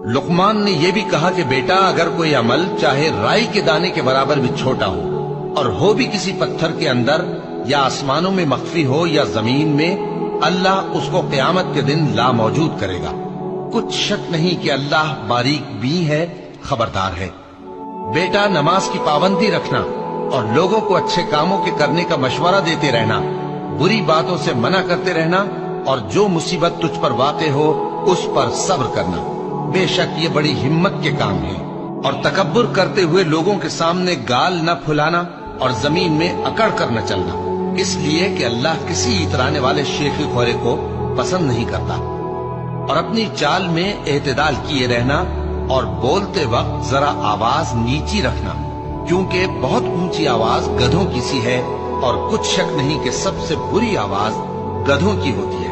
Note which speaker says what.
Speaker 1: लुकमान ने यह भी कहा कि बेटा, अगर कोई अमल चाहे राई के दाने के बराबर भी छोटा हो और हो भी किसी पत्थर के अंदर या आसमानों में मख्फी हो या जमीन में, अल्लाह उसको क़यामत के दिन ला मौजूद करेगा। कुछ शक नहीं कि अल्लाह बारीक बीन है, खबरदार है। बेटा, नमाज की पाबंदी रखना और लोगों को अच्छे कामों के करने का मशवरा देते रहना, बुरी बातों से मना करते रहना, और जो मुसीबत तुझ पर वाक़े हो उस पर सब्र करना। बेशक ये बड़ी हिम्मत के काम है। और तकब्बुर करते हुए लोगों के सामने गाल न फुलाना और जमीन में अकड़ कर न चलना, इसलिए कि अल्लाह किसी इतराने वाले शेख खोरे को पसंद नहीं करता। और अपनी चाल में एतदाल किए रहना और बोलते वक्त जरा आवाज नीची रखना, क्योंकि बहुत ऊंची आवाज गधों की सी है और कुछ शक नहीं कि सबसे बुरी आवाज गधों की होती है।